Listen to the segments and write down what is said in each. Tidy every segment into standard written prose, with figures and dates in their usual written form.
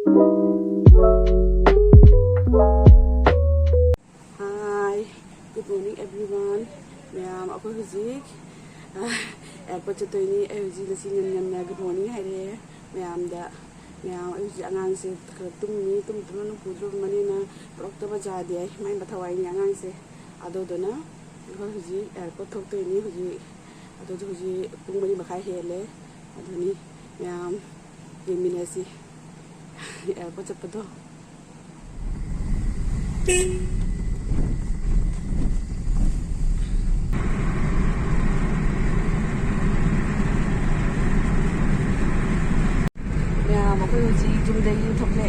Good morning everyone. Ma'am, ako huzik. Airport chatoy ni huzik na sinyan na good morning hai ma'am da. Ma'am huzik angang se tummi tum no pudro mani na prokta ba ja de mai bathawai ni angang se ado do na huzik airport thok toy ni huzik ado huzik pung mani makhai hele ado ni ma'am yeminasi airport chapado Aku uji chtlamdaigi thokle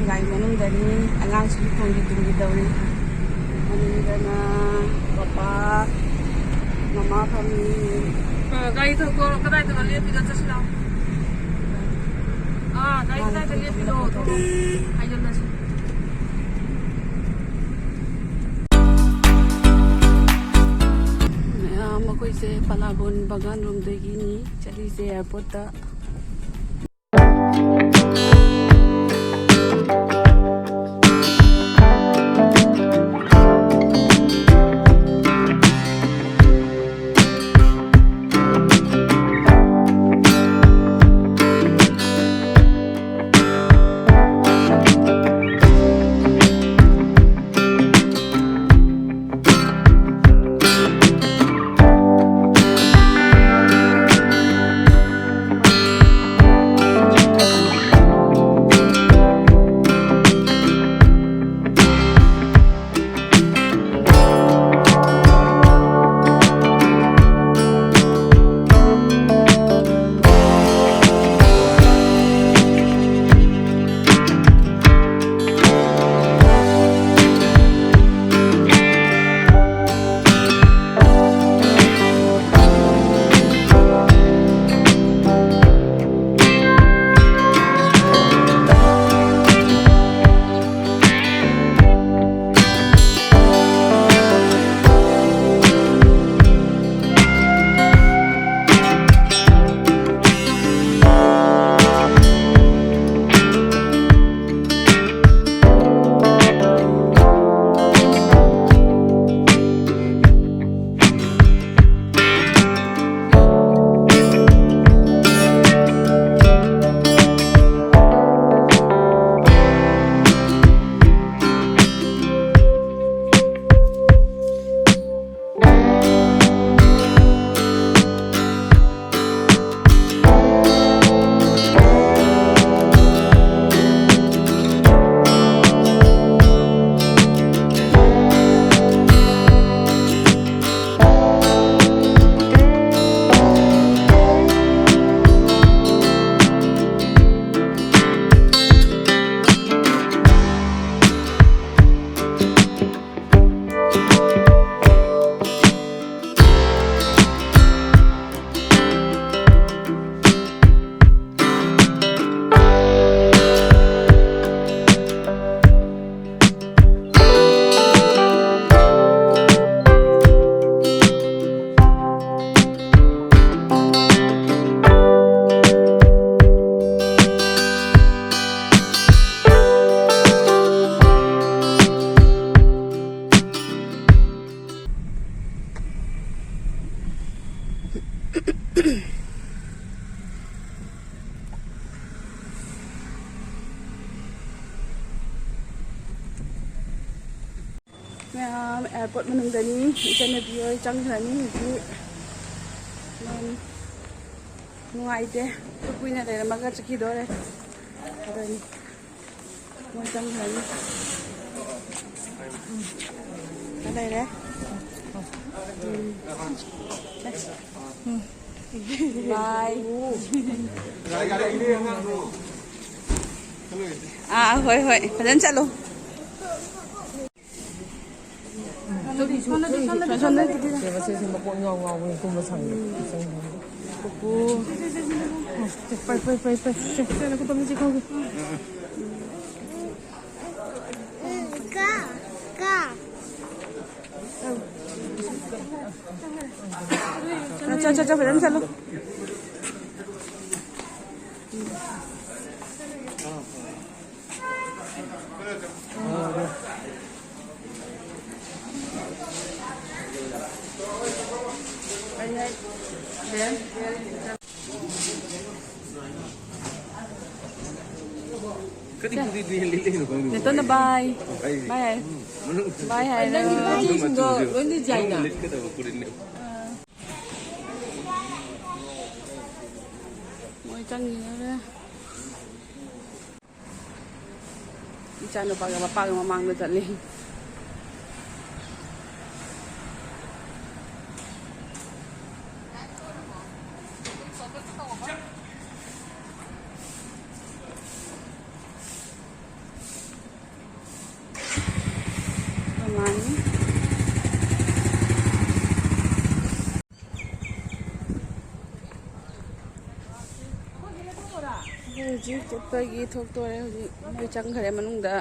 ngai manung dari angang su thonggi tumgi dauri ani dana papa mama phami gai tho ko kadai to le pi da chasla gai kadai to le pi do to ayon na makoi se palabon bagan room degi ni chali se airport ta airport manung dani Echannupi oi changrani hi man nuai te puina de maga chiki dore adani mo changrani adai re bye hoi hoi pajan chalo 손에 제가 제 생각 꽁냥하고 꿈을 상해. 오. 빨리. 쟤네 그거 미지 거기. 가. 자, 배는 잘로. Ito na bye. Bye. Bye hai. Ini China. Moi changi na. Echannupi ga mapag mamang na chatli. Hujik chatpagi thoktor hujik moi changhare manungda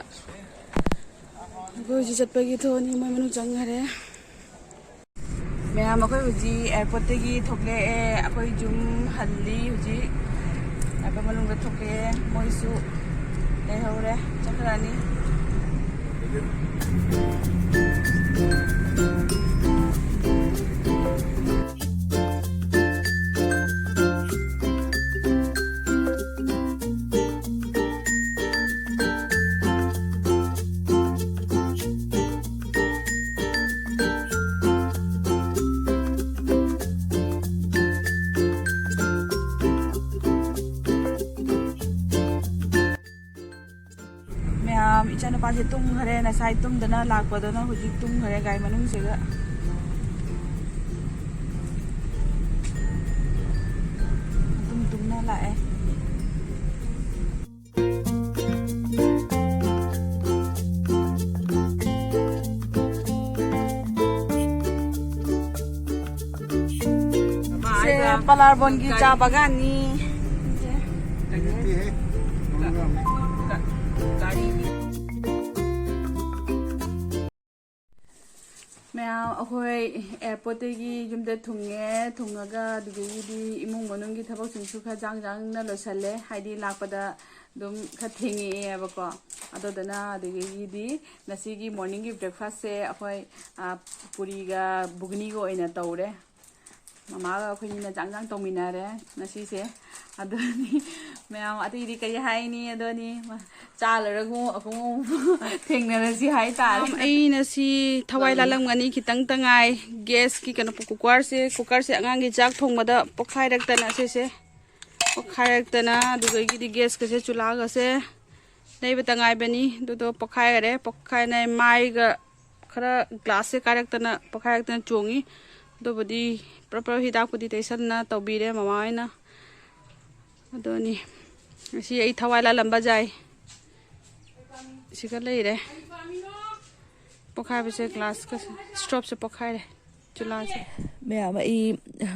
hujik chatpagi thoni moi manung changhare ma'am अखोई हुजी airport तगी थोकले अखोई जुम हल्ली हुजी airport मनुंग थोकले मोइसु लेहौरे चखरानी Echannupi tung hare na sai tung dana lakpa dana hujik tung hare gai manung sega tung na lae se palarbon ki cha bagan ni ma'am अखोई एयरपोर्ट की जुमदे थुंगे इमुंग मनुंगी थबक सिंसु खा जांग न लोसले हाइदी लापदा दुम खा थेंगेबको अदोदना दुगीदी नसीगी मॉर्निंग की ब्रेकफास्ट से अखोई पूरी गा बुगनी को ओइना तौरे मामा अखोइना जांग तौमिनारे नसी से अदोनी मैम अतिदी कई हाइनी अदोनी चालरगु अखों थेंगनरसी हाइ तारे आई नसी थवाई लालंगनी खितंग तंगाई गैस की कनो कुकर से अंगांग की चाक थोंगबदा पोखाइरक्तना से पोखाइरक्तना दुगईगी गैस कसे चुला गसे नैब तंगाई बनी दुदो पोखाइने माइगा खरा ग्लास से कारक्तना पोखाइरक्तना चोंगी दोबदी प्रॉपर हिदाकुदी तैसन्ना तौबीरे मामाइना अदोनी असी आई थवाई लालंबा जाय सिका लेरे पोखाइ बसे ग्लास का स्ट्रॉप से पोखाइ रे चुला से मैम आई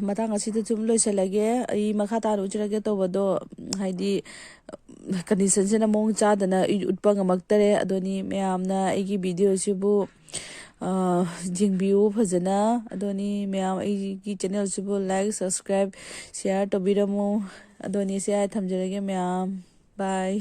मतंग असिदा जुम लोइसलगे आई मखा तारु उजरगे तोबदो हाइदी कंडीशन से मोंग चादना उत्पा ngamaktare adoni मैमना आइगी वीडियो सिबु जिंगबिउ फजना adoni मैम आइगी चैनल सिबु लाइक सब्सक्राइब शेयर तोबिरमु adoni से आइ थमजरगे मैम बाय